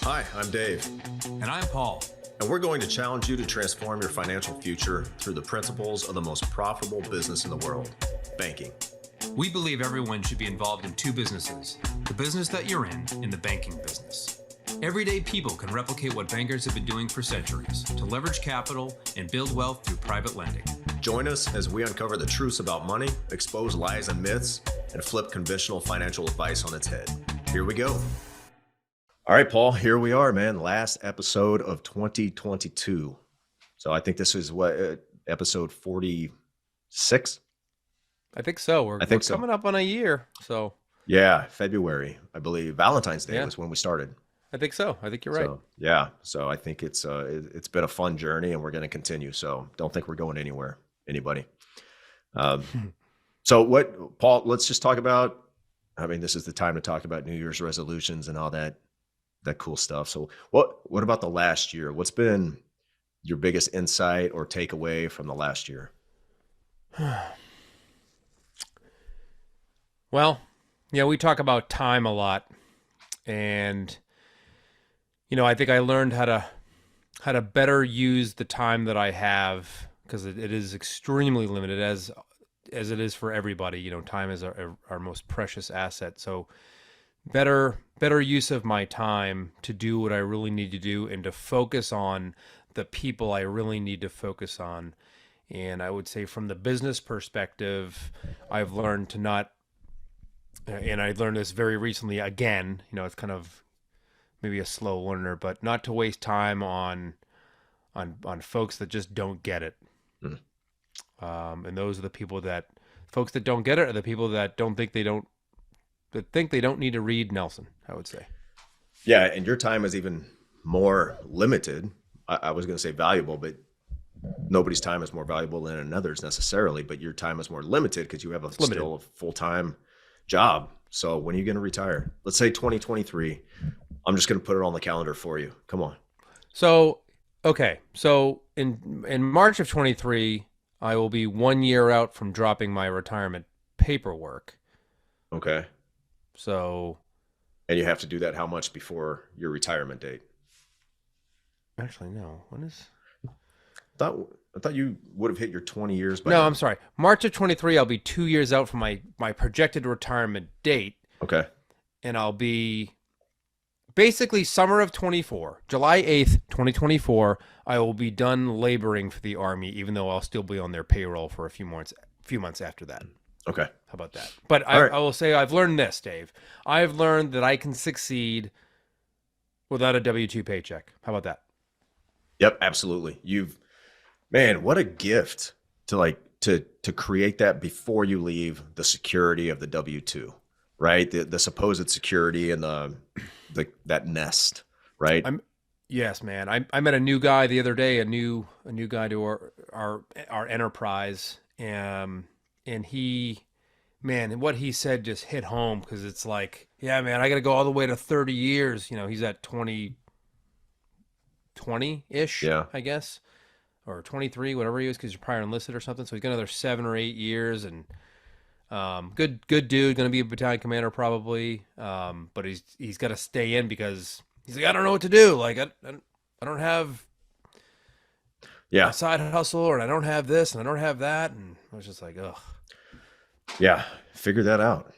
Hi, I'm Dave, And I'm Paul. and we're going to challenge you to transform your financial future through the principles of the most profitable business in the world, banking. We believe everyone should be involved in two businesses, the business that you're in and the banking business. Everyday people can replicate what bankers have been doing for centuries to leverage capital and build wealth through private lending. Join us as we uncover the truths about money, expose lies and myths, and flip conventional financial advice on its head. Here we go. All right, Paul, here we are, man. Last episode of 2022. So I think this is episode 46? I think so. We're so. coming up on a year. So Yeah, February, I believe. Valentine's Day Yeah. was when we started. I think so. I think you're right. So, yeah. So I think it's been a fun journey and we're going to continue. So don't think we're going anywhere, anybody. So Paul, let's just talk about, this is the time to talk about New Year's resolutions and all that cool stuff. So what about the last year? What's been your biggest insight or takeaway from the last year? Well, yeah, we talk about time a lot, and I think I learned how to better use the time that I have, because it is extremely limited as it is for everybody. Time is our most precious asset. So better use of my time to do what I really need to do and to focus on the people I really need to focus on. And I would say from the business perspective, I've learned to not, and I learned this very recently again, it's kind of maybe a slow learner, but not to waste time on folks that just don't get it. And those are the folks that don't get it are the people that think they don't need to read Nelson, I would say. Yeah. And your time is even more limited. I was going to say valuable, but nobody's time is more valuable than another's necessarily, but your time is more limited because you have still a full-time job. So when are you going to retire? Let's say 2023. I'm just going to put it on the calendar for you. Come on. So, okay. So in March of 23, I will be 1 year out from dropping my retirement paperwork. Okay. So. And you have to do that how much before your retirement date? Actually, no. When is? I thought you would have hit your 20 years by No, now. I'm sorry. March of 23, I'll be 2 years out from my projected retirement date. Okay. And I'll be basically summer of 24, July 8th, 2024, I will be done laboring for the Army, even though I'll still be on their payroll for a few months after that. Okay. How about that? But I will say I've learned this, Dave. I've learned that I can succeed without a W-2 paycheck. How about that? Yep, absolutely. Man, what a gift to create that before you leave the security of the W-2, right? The supposed security and that nest, right? Yes, man. I met a new guy the other day, a new guy to our enterprise, and he, man, and what he said just hit home, because it's like, yeah, man, I got to go all the way to 30 years. He's at 20-ish, Yeah. I guess, or 23, whatever he is, because you're prior enlisted or something. So he's got another 7 or 8 years, and good dude, going to be a battalion commander probably. But he's got to stay in because he's like, I don't know what to do. Like I don't have a side hustle, or I don't have this, and I don't have that, and I was just like, ugh. Yeah, figure that out.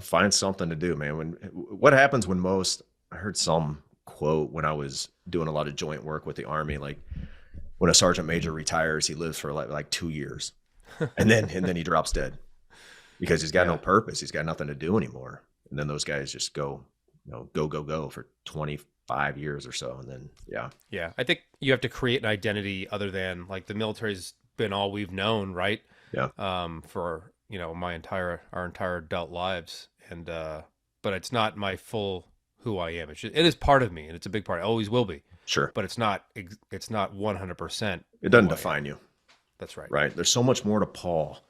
Find something to do, man. What happens when I heard some quote when I was doing a lot of joint work with the Army, like when a sergeant major retires, he lives for like 2 years, and then he drops dead because he's got no purpose. He's got nothing to do anymore. And then those guys just go for 25 years or so, and then Yeah, I think you have to create an identity other than, like, the military's been all we've known, right? Yeah. For our entire adult lives, and but it's not my full who I am. It is part of me, and it's a big part. It always will be. Sure. But it's not 100%. It doesn't define you. That's right. Right. There's so much more to Paul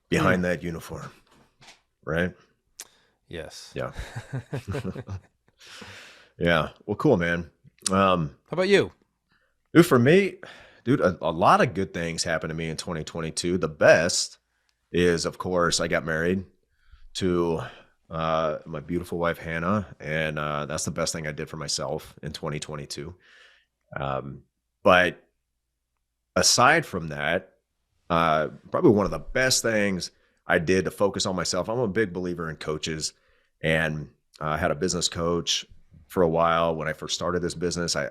behind that uniform, right? Yes. Yeah. Yeah. Well, cool, man. How about you? Dude, for me, a lot of good things happened to me in 2022. The best is, of course, I got married to my beautiful wife, Hannah. And that's the best thing I did for myself in 2022. But aside from that, probably one of the best things I did to focus on myself, I'm a big believer in coaches, and I had a business coach for a while when I first started this business. I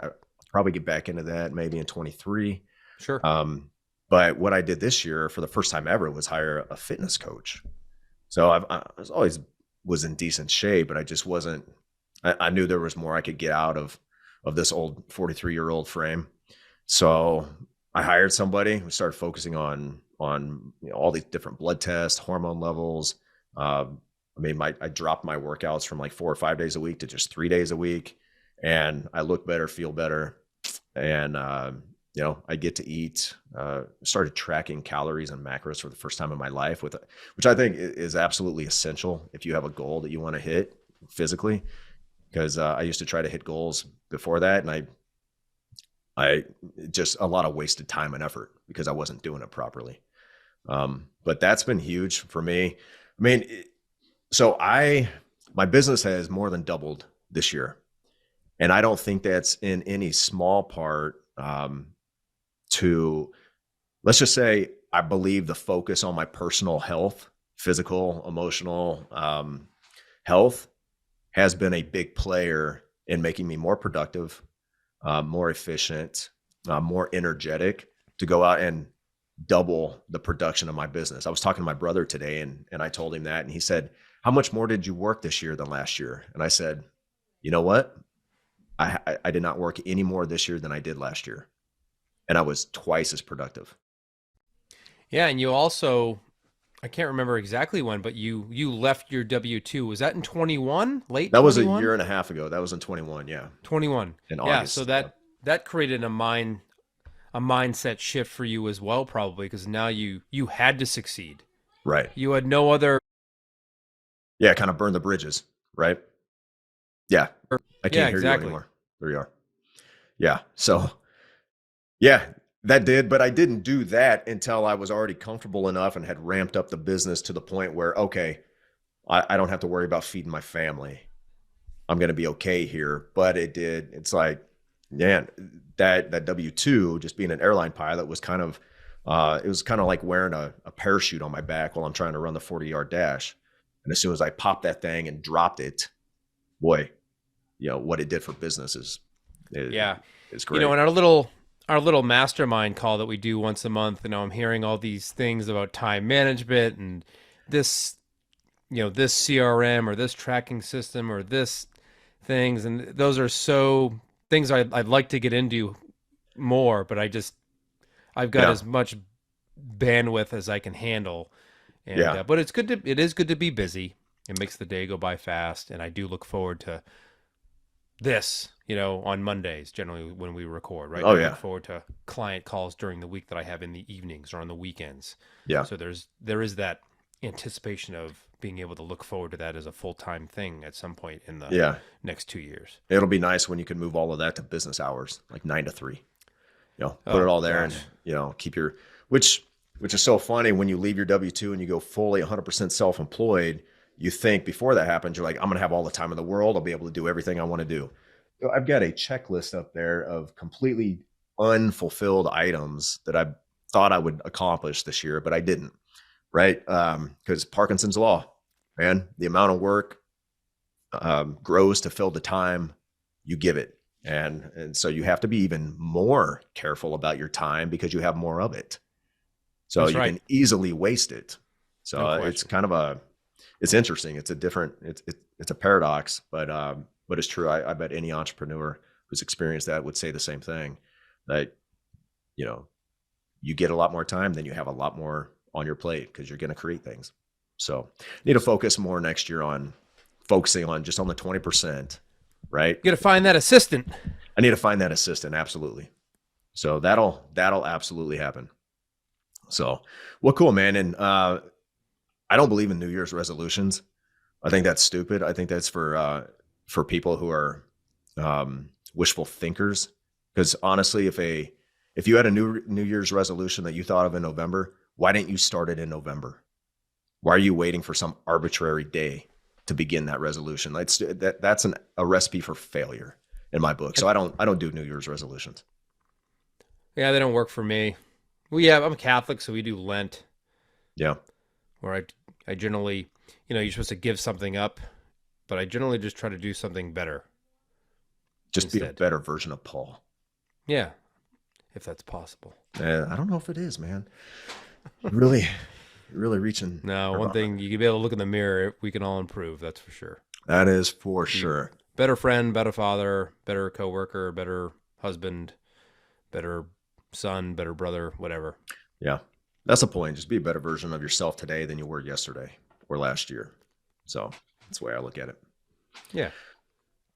probably get back into that maybe in 23. Sure. But what I did this year for the first time ever was hire a fitness coach. So I was always was in decent shape, but I just wasn't. I knew there was more I could get out of this old 43-year-old frame. So I hired somebody. We started focusing on all these different blood tests, hormone levels. I dropped my workouts from like 4 or 5 days a week to just 3 days a week, and I look better, feel better, and I get to eat. Started tracking calories and macros for the first time in my life, which I think is absolutely essential if you have a goal that you want to hit physically. Because I used to try to hit goals before that, and I just a lot of wasted time and effort because I wasn't doing it properly. But that's been huge for me. I mean, my business has more than doubled this year, and I don't think that's in any small part to, let's just say, I believe the focus on my personal health, physical, emotional health has been a big player in making me more productive, more efficient, more energetic to go out and double the production of my business. I was talking to my brother today, and I told him that, and he said, "How much more did you work this year than last year?" And I said, "You know what? I did not work any more this year than I did last year, and I was twice as productive." Yeah, and you also, I can't remember exactly when, but you left your W-2. Was that in 21? Late That was a 21? year and a half ago. That was in 21. Yeah, 21. in Yeah, so August. Yeah. that created a mindset shift for you as well, probably, because now you had to succeed. Right. You had no other. Yeah, kind of burn the bridges. Right. Yeah. I Yeah, can't hear you exactly. anymore. There you are. Yeah. So yeah, that did, but I didn't do that until I was already comfortable enough and had ramped up the business to the point where, okay, I don't have to worry about feeding my family. I'm going to be okay here. But it's like, man, that W-2, just being an airline pilot, was kind of, it was kind of like wearing a parachute on my back while I'm trying to run the 40-yard dash. And as soon as I popped that thing and dropped it, boy, what it did for business Yeah. is In great. our little mastermind call that we do once a month, I'm hearing all these things about time management and this, this CRM or this tracking system or this things, and those are so things I'd like to get into more, but I've got Yeah. as much bandwidth as I can handle, and Yeah. but it is good to be busy. It makes the day go by fast, and I do look forward to this, on Mondays, generally when we record, right? Oh, I yeah. look forward to client calls during the week that I have in the evenings or on the weekends. Yeah. So there is that anticipation of being able to look forward to that as a full-time thing at some point in the Yeah. next 2 years. It'll be nice when you can move all of that to business hours, like 9 to 3. Put Oh it all there gosh. and, keep your, which is so funny when you leave your W-2 and you go fully 100% self-employed. You think before that happens, you're like, I'm going to have all the time in the world. I'll be able to do everything I want to do. So I've got a checklist up there of completely unfulfilled items that I thought I would accomplish this year, but I didn't. Right. Because Parkinson's law, man, the amount of work grows to fill the time you give it. And so you have to be even more careful about your time because you have more of it. So That's you right. can easily waste it. So No it's question. kind of it's interesting. It's a different, it's a paradox, but it's true. I bet any entrepreneur who's experienced that would say the same thing, that, you get a lot more time, then you have a lot more on your plate because you're going to create things. So need to focus more next year on focusing on just on the 20%, right? You got to find that assistant. I need to find that assistant. Absolutely. So that'll absolutely happen. So, well, cool, man. And I don't believe in New Year's resolutions. I think that's stupid. I think that's for people who are wishful thinkers. Because honestly, if you had a New Year's resolution that you thought of in November, why didn't you start it in November? Why are you waiting for some arbitrary day? to begin that resolution. That's a recipe for failure in my book. So I don't do New Year's resolutions. Yeah, they don't work for me. Well, yeah, I'm Catholic, so we do Lent, Yeah. where I generally, you're supposed to give something up, but I generally just try to do something better Just be a instead. better version of Paul. Yeah, if that's possible. I don't know if it is, man. Really, really reaching No, the one bar. thing you can be able to look in the mirror, we can all improve. That's for sure. That is for Be sure. better friend, better father, better coworker, better husband, better son, better brother, whatever. Yeah. That's the point. Just be a better version of yourself today than you were yesterday or last year. So that's the way I look at it. Yeah.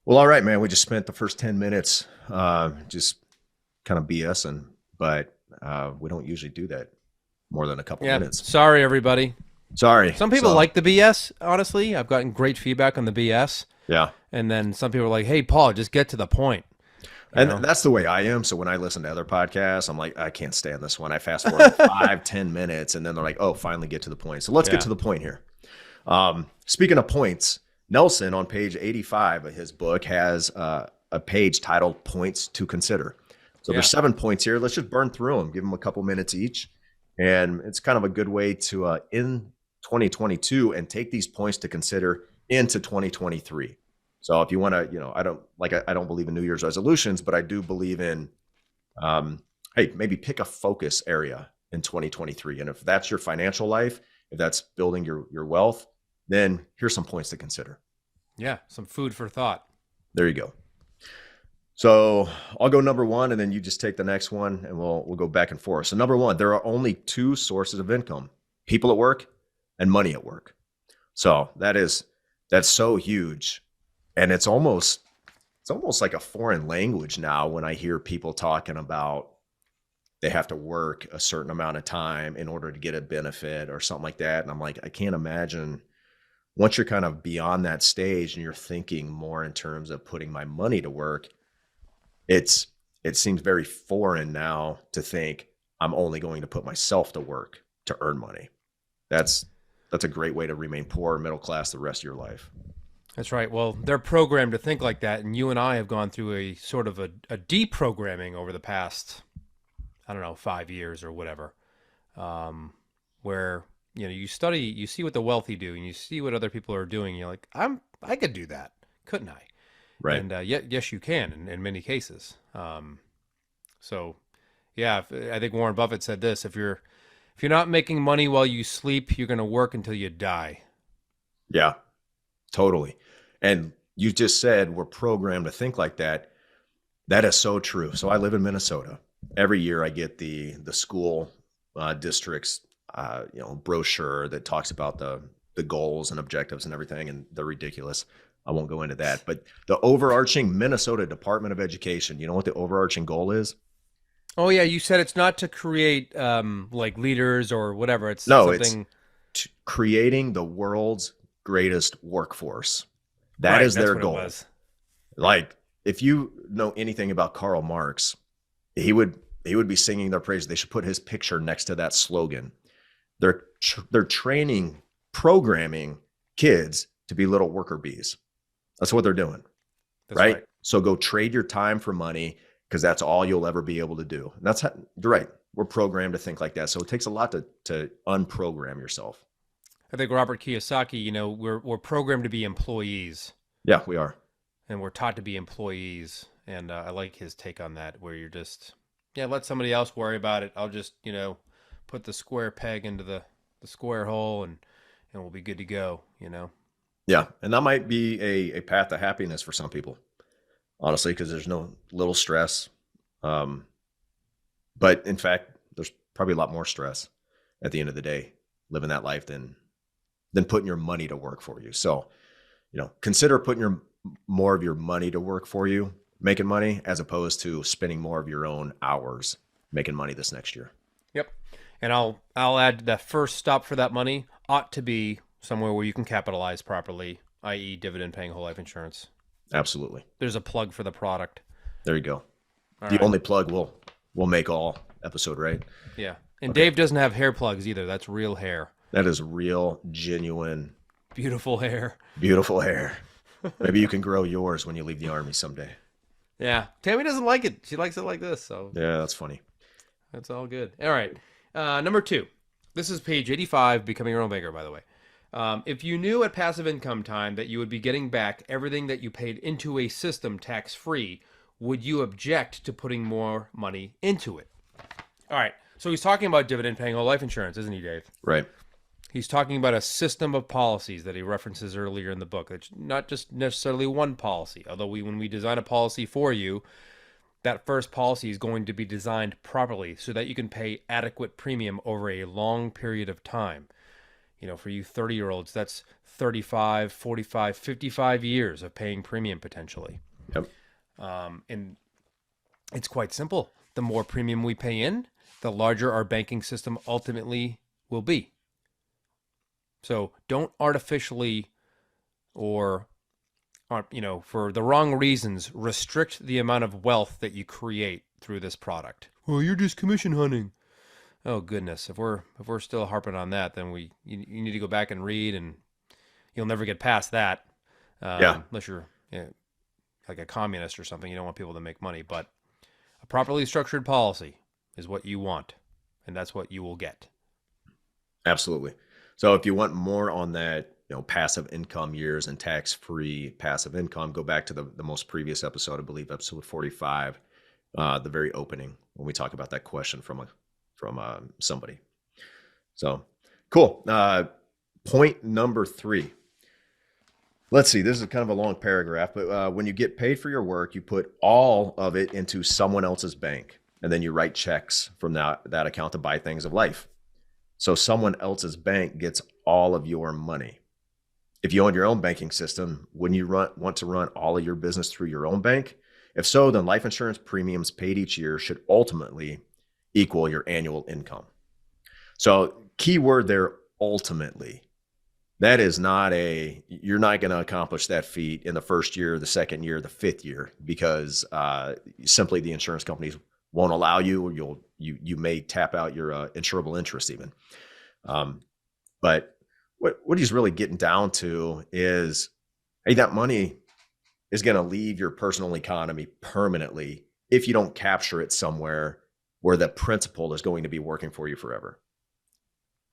Well, all right, man. We just spent the first 10 minutes just kind of BSing, but we don't usually do that more than a couple Yeah. minutes. Sorry, everybody. Sorry. Some people So, like the BS, honestly. I've gotten great feedback on the BS. yeah. And then some people are like, hey, Paul, just get to the point. And know? that's the way I am. So when I listen to other podcasts, I'm like, I can't stand this one. I fast forward 5-10 minutes, and then they're like, oh, finally get to the point. So let's get Yeah. to the point here. Speaking of points, Nelson on page 85 of his book has a page titled Points to Consider. So Yeah. there's 7 points here. Let's just burn through them, give them a couple minutes each. And it's kind of a good way to end 2022 and take these points to consider into 2023. So if you want to, I don't believe in New Year's resolutions, but I do believe in, hey, maybe pick a focus area in 2023. And if that's your financial life, if that's building your wealth, then here's some points to consider. Yeah. Some food for thought. There you go. So I'll go number 1, and then you just take the next one, and we'll go back and forth. So number 1, there are only 2 sources of income: people at work and money at work. So that's so huge. And it's almost like a foreign language now when I hear people talking about they have to work a certain amount of time in order to get a benefit or something like that. And I'm like, I can't imagine once you're kind of beyond that stage and you're thinking more in terms of putting my money to work, it seems very foreign now to think I'm only going to put myself to work to earn money. That's a great way to remain poor, middle class the rest of your life. That's right. Well, they're programmed to think like that. And you and I have gone through a sort of a deprogramming over the past, I don't know, 5 years or whatever, where, you study, you see what the wealthy do, and you see what other people are doing. And you're like, I could do that, couldn't I? Right. And yes, you can in many cases. So, yeah, I think Warren Buffett said this: if you're not making money while you sleep, you're going to work until you die. Yeah, totally. And you just said we're programmed to think like that. That is so true. So I live in Minnesota. Every year I get the school districts, brochure that talks about the goals and objectives and everything, and they're ridiculous. I won't go into that. But the overarching Minnesota Department of Education, you know what the overarching goal is? Oh yeah, you said it's not to create like leaders or whatever. It's No, something. it's creating the world's greatest workforce. That Right, is that's their what it goal. was. Like, if you know anything about Karl Marx, he would be singing their praise. They should put his picture next to that slogan. They're training, programming kids to be little worker bees. That's what they're doing. That's Right? right. So go trade your time for money, because that's all you'll ever be able to do. And that's how, you're right. We're programmed to think like that. So it takes a lot to unprogram yourself. I think Robert Kiyosaki, we're programmed to be employees, Yeah, we are. and we're taught to be employees. And I like his take on that, where you're just, let somebody else worry about it. I'll just, put the square peg into the square hole, and we'll be good to go. Yeah. And that might be a path to happiness for some people, honestly, because there's no little stress. But in fact, there's probably a lot more stress at the end of the day living that life than putting your money to work for you. So, consider putting more of your money to work for you, making money, as opposed to spending more of your own hours making money this next year. Yep. And I'll add that first stop for that money ought to be somewhere where you can capitalize properly, i.e., dividend paying whole life insurance. Absolutely. There's a plug for the product. There you go. All The right. only plug we'll make all episode, right? Yeah. And Okay. Dave doesn't have hair plugs either. That's real hair. That is real, genuine Beautiful hair. Beautiful hair. Maybe you can grow yours when you leave the Army someday. Yeah. Tammy doesn't like it. She likes it like this, so Yeah, that's funny. that's all good. All right. Number two. This is page 85, Becoming Your Own Banker, by the way. If you knew at passive income time that you would be getting back everything that you paid into a system tax free, would you object to putting more money into it? All right. So he's talking about dividend paying whole life insurance, isn't he, Dave? Right. He's talking about a system of policies that he references earlier in the book. It's not just necessarily one policy, although when we design a policy for you, that first policy is going to be designed properly so that you can pay adequate premium over a long period of time. You know, for you 30-year-olds, that's 35, 45, 55 years of paying premium potentially. Yep. And it's quite simple. The more premium we pay in, the larger our banking system ultimately will be. So don't artificially or, for the wrong reasons, restrict the amount of wealth that you create through this product. Well, you're just commission hunting. Oh goodness, if we're still harping on that, then you need to go back and read, and you'll never get past that, Yeah. unless you're like a communist or something. You don't want people to make money, but a properly structured policy is what you want, and that's what you will get. Absolutely. So if you want more on that, passive income years and tax-free passive income, go back to the most previous episode, I believe, episode 45, the very opening, when we talk about that question from somebody. So cool. Point number 3. Let's see. This is kind of a long paragraph, but when you get paid for your work, you put all of it into someone else's bank, and then you write checks from that account to buy things of life. So someone else's bank gets all of your money. If you own your own banking system, wouldn't you want to run all of your business through your own bank? If so, then life insurance premiums paid each year should ultimately equal your annual income. So key word there, ultimately. That is you're not going to accomplish that feat in the first year, the second year, the fifth year, because simply the insurance companies won't allow you. You may tap out your insurable interest even. But what he's really getting down to is, hey, that money is going to leave your personal economy permanently if you don't capture it somewhere where the principal is going to be working for you forever.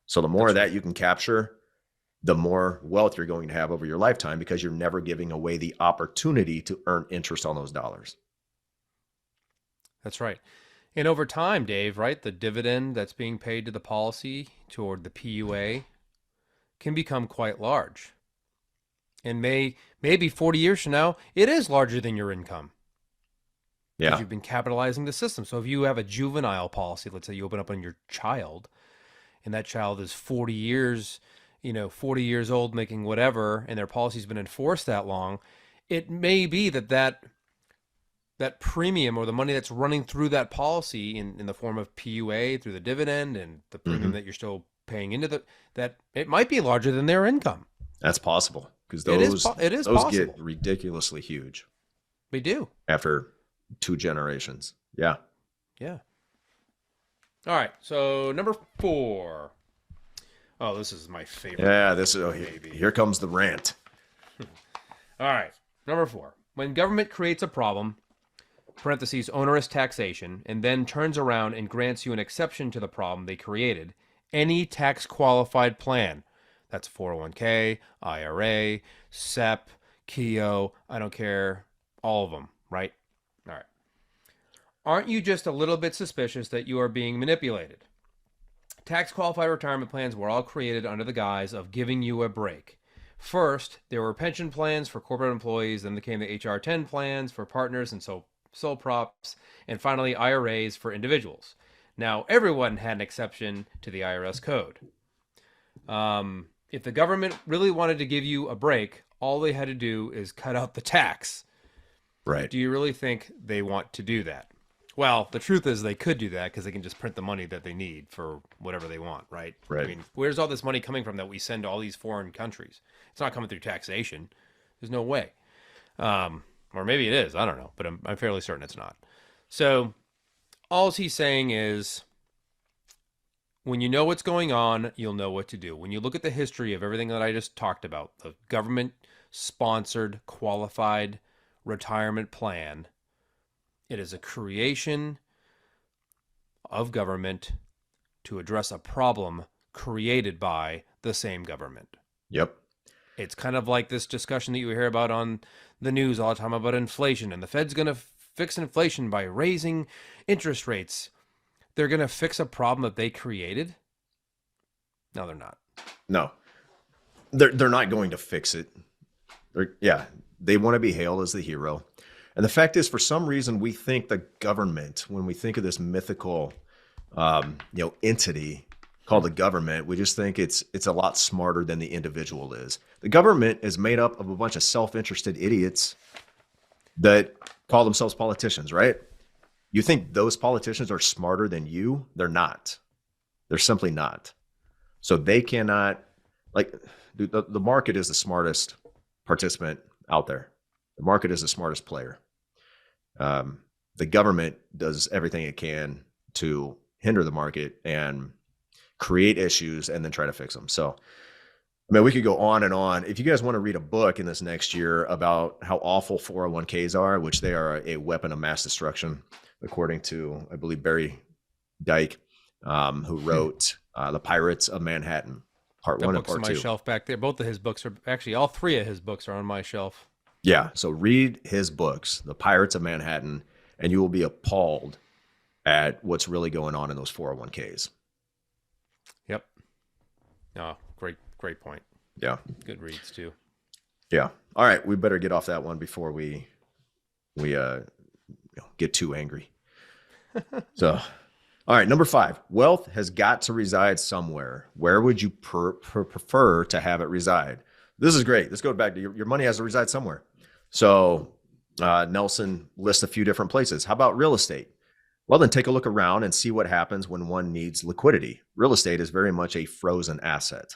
So the more of that you can capture, the more wealth you're going to have over your lifetime, because you're never giving away the opportunity to earn interest on those dollars. That's right. And over time, Dave, right, the dividend that's being paid to the policy toward the PUA can become quite large. And maybe 40 years from now, it is larger than your income. Yeah. Because you've been capitalizing the system. So if you have a juvenile policy, let's say you open up on your child, and that child is 40 years, 40 years old making whatever, and their policy's been enforced that long, it may be that premium, or the money that's running through that policy in the form of PUA through the dividend and the premium that you're still paying into that it might be larger than their income. That's possible, because It is those possible. get ridiculously huge. They do. After 2 generations. Yeah. Yeah. All right. So number 4. Oh, this is my favorite. Yeah, here comes the rant. All right. Number 4. When government creates a problem, parentheses, onerous taxation, and then turns around and grants you an exception to the problem they created, any tax qualified plan, that's 401k, IRA, SEP, KEO, I don't care, all of them, right? All right. Aren't you just a little bit suspicious that you are being manipulated? Tax qualified retirement plans were all created under the guise of giving you a break. First, there were pension plans for corporate employees, then there came the HR 10 plans for partners and sole props, and finally IRAs for individuals. Now, everyone had an exception to the IRS code. If the government really wanted to give you a break, all they had to do is cut out the tax. Right. Do you really think they want to do that? Well, the truth is they could do that because they can just print the money that they need for whatever they want, right? Right. I mean, where's all this money coming from that we send to all these foreign countries? It's not coming through taxation. There's no way. Or maybe it is. I don't know. But I'm fairly certain it's not. So all he's saying is When you know what's going on, you'll know what to do. When you look at the history of everything that I just talked about, the government sponsored qualified retirement plan, it is a creation of government to address a problem created by the same government. Yep. It's kind of like this discussion that you hear about on the news all the time about inflation, and the Fed's going to fix inflation by raising interest rates. They're going to fix a problem that they created? No, they're not. No, they're not going to fix it. Yeah, they want to be hailed as the hero. And the fact is, for some reason, we think the government, when we think of this mythical, entity called the government, we just think it's a lot smarter than the individual is. The government is made up of a bunch of self-interested idiots that call themselves politicians, right? You think those politicians are smarter than you? They're not. They're simply not. So they cannot, like, dude, the market is the smartest participant out there. The market is the smartest player. The government does everything it can to hinder the market and create issues and then try to fix them. So, I mean, we could go on and on. If you guys want to read a book in this next year about how awful 401ks are, which they are a weapon of mass destruction, according to, I believe, Barry Dyke, who wrote The Pirates of Manhattan, part That one and book's on part my two. shelf back there. Both of his books are actually all three of his books are on my shelf. Yeah. So read his books, The Pirates of Manhattan, and you will be appalled at what's really going on in those 401ks. Yep. Oh, great point. Yeah. Good reads too. Yeah. All right. We better get off that one before we get too angry. So, all right. Number 5, wealth has got to reside somewhere. Where would you prefer to have it reside? This is great. Let's go back to your money has to reside somewhere. So Nelson lists a few different places. How about real estate? Well, then take a look around and see what happens when one needs liquidity. Real estate is very much a frozen asset.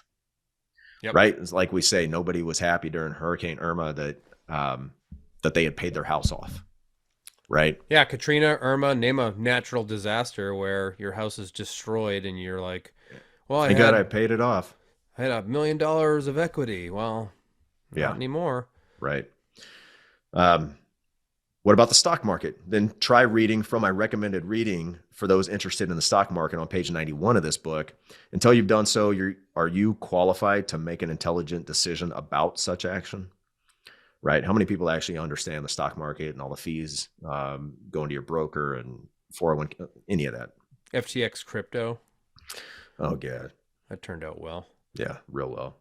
Yep. Right? It's like we say, nobody was happy during Hurricane Irma that they had paid their house off. Right? Yeah, Katrina, Irma, name a natural disaster where your house is destroyed and you're like, well, Thank God I paid it off. I had $1 million of equity. Well, Yeah. not anymore. Right. What about the stock market? Then try reading from my recommended reading for those interested in the stock market on page 91 of this book. Until you've done so, are you qualified to make an intelligent decision about such action? Right? How many people actually understand the stock market and all the fees going to your broker and 401, any of that? FTX crypto. Oh, God. That turned out well. Yeah, real well.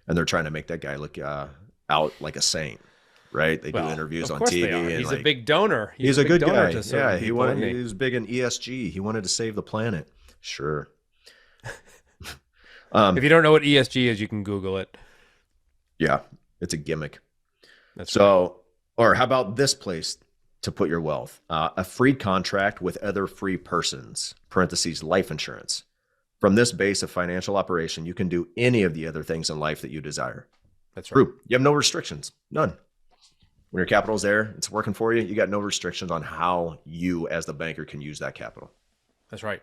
And they're trying to make that guy look out like a saint. Right? They do interviews on TV. And he's a big donor. He's a good donor guy. to Yeah, people, he was big in ESG. He wanted to save the planet. Sure. If you don't know what ESG is, you can Google it. Yeah, it's a gimmick. That's so, or how about this place to put your wealth? A free contract with other free persons, parentheses, life insurance. From this base of financial operation, you can do any of the other things in life that you desire. That's right. True. You have no restrictions. None. When your capital's there, it's working for you, you got no restrictions on how you as the banker can use that capital. That's right.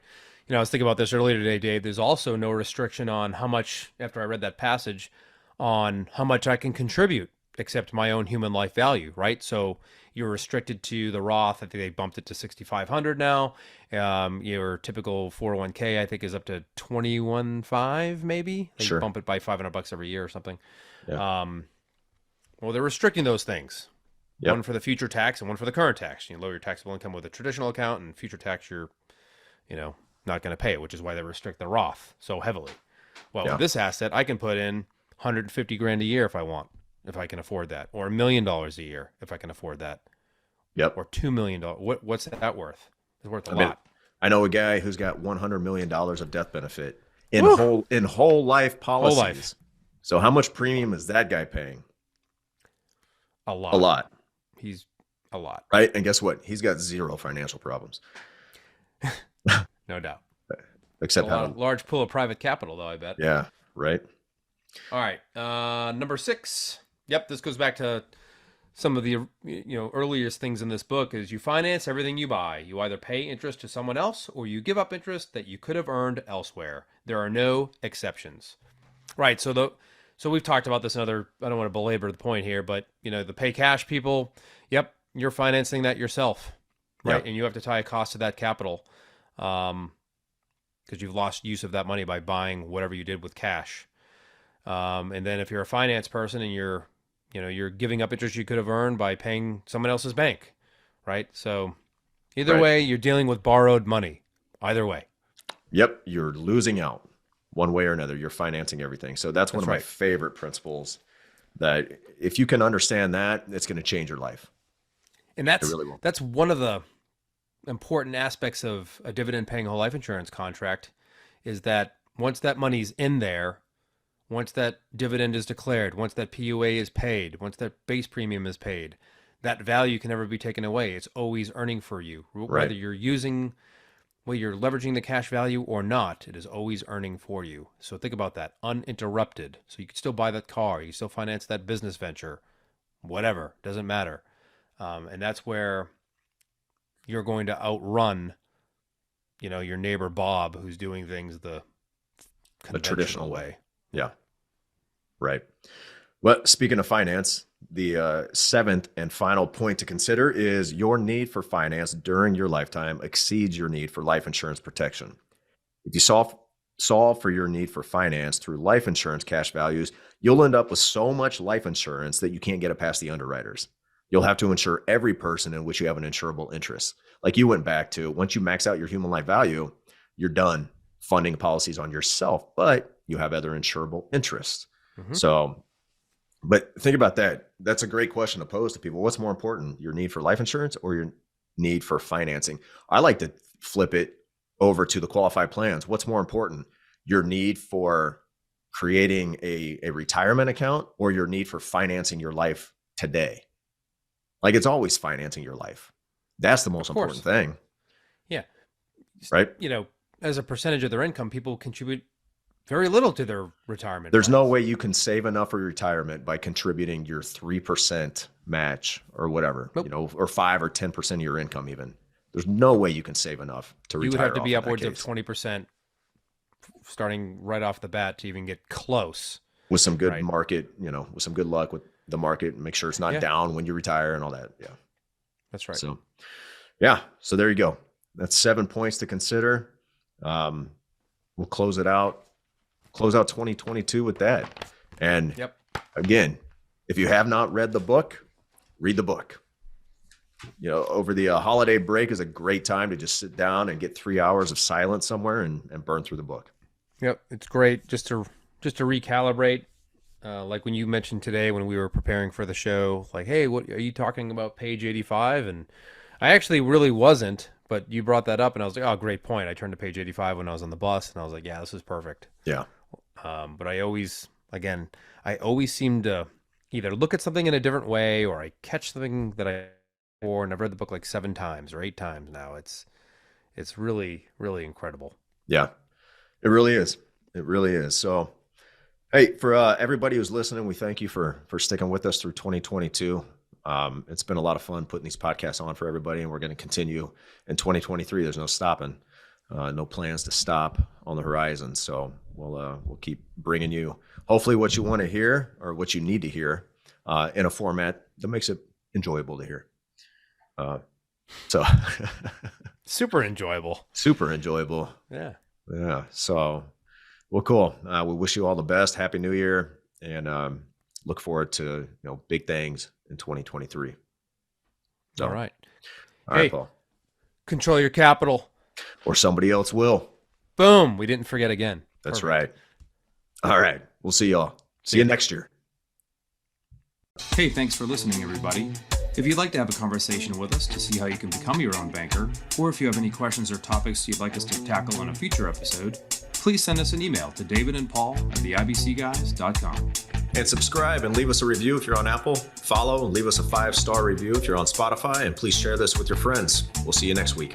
I was thinking about this earlier today, Dave. There's also no restriction on how much, after I read that passage, on how much I can contribute, except my own human life value, right? So you're restricted to the Roth. I think they bumped it to 6,500 now. Your typical 401k, I think, is up to 21.5, maybe. They bump it by $500 every year or something. Yeah. Well, they're restricting those things. Yep. One for the future tax and one for the current tax. You lower your taxable income with a traditional account, and future tax you're, not going to pay it, which is why they restrict the Roth so heavily. Well, with this asset, I can put in 150 grand a year if I want, if I can afford that, or $1 million a year if I can afford that. Yep. Or $2 million. What's that worth? It's worth a lot. lot. I know a guy who's got $100 million of death benefit in whole life policies. Whole life. So how much premium is that guy paying? A lot. A lot. He's a lot. Right? And guess what? He's got zero financial problems. No doubt. Except a large pool of private capital, though, I bet. Yeah, right. All right. Number 6. Yep, this goes back to some of the earliest things in this book is you finance everything you buy. You either pay interest to someone else or you give up interest that you could have earned elsewhere. There are no exceptions. Right. So we've talked about this in other, I don't want to belabor the point here, but the pay cash people, yep, you're financing that yourself. Right. Yep. And you have to tie a cost to that capital. Because you've lost use of that money by buying whatever you did with cash. And then if you're a finance person and you're giving up interest you could have earned by paying someone else's bank, right? So either Right. way, you're dealing with borrowed money. Either way. Yep, you're losing out one way or another. You're financing everything. So that's one of my right. favorite principles, that if you can understand that, it's going to change your life. And It really will. that's one of the important aspects of a dividend paying whole life insurance contract, is that once that money's in there, once that dividend is declared, once that PUA is paid, once that base premium is paid, that value can never be taken away. It's always earning for you. Right. Whether you're leveraging the cash value or not, it is always earning for you. So think about that, uninterrupted. So you can still buy that car, you can still finance that business venture, whatever, doesn't matter. And that's where you're going to outrun, your neighbor Bob, who's doing things the traditional way. Yeah. Right. Well, speaking of finance, the seventh and final point to consider is your need for finance during your lifetime exceeds your need for life insurance protection. If you solve for your need for finance through life insurance cash values, you'll end up with so much life insurance that you can't get it past the underwriters. You'll have to insure every person in which you have an insurable interest. Like you went back to, once you max out your human life value, you're done funding policies on yourself, but you have other insurable interests. Mm-hmm. So, but think about that. That's a great question to pose to people. What's more important, your need for life insurance or your need for financing? I like to flip it over to the qualified plans. What's more important, your need for creating a retirement account or your need for financing your life today? Like, it's always financing your life. That's the most important thing. Yeah. Right. As a percentage of their income, people contribute very little to their retirement. There's plans. no way you can save enough for retirement by contributing your 3% match or whatever, Nope. or 5 or 10% of your income even. There's no way you can save enough to retire. You would have to be off in that upwards of case. 20% starting right off the bat to even get close. With some good Right. market, with some good luck with the market, and make sure it's not down when you retire and all that. Yeah. That's right. So, yeah. So there you go. That's 7 points to consider. We'll close out 2022 with that. And Yep. again, if you have not read the book, read the book. Over the holiday break is a great time to just sit down and get 3 hours of silence somewhere and burn through the book. Yep. It's great just to recalibrate. Like when you mentioned today when we were preparing for the show, like, hey, what are you talking about page 85? And I actually really wasn't, but you brought that up and I was like, oh, great point. I turned to page 85 when I was on the bus and I was like, yeah, this is perfect. Yeah. But I always seem to either look at something in a different way or I catch something that and I've read the book like 7 times or 8 times now. It's really, really incredible. Yeah, it really is. It really is. So, hey, for everybody who's listening, we thank you for sticking with us through 2022. It's been a lot of fun putting these podcasts on for everybody, and we're going to continue in 2023. There's no stopping, no plans to stop on the horizon. So we'll keep bringing you hopefully what you want to hear or what you need to hear in a format that makes it enjoyable to hear. So Super enjoyable. super enjoyable. Yeah. Yeah. So, well, cool. We wish you all the best. Happy New Year, and look forward to big things in 2023. So, All right. all right, Hey. Paul. Control your capital. Or somebody else will. Boom. We didn't forget again. That's Perfect. right. All right. We'll see y'all. See you next year. Hey, thanks for listening, everybody. If you'd like to have a conversation with us to see how you can become your own banker, or if you have any questions or topics you'd like us to tackle in a future episode, please send us an email to davidandpaul@theibcguys.com. And subscribe and leave us a review if you're on Apple. Follow and leave us a 5-star review if you're on Spotify. And please share this with your friends. We'll see you next week.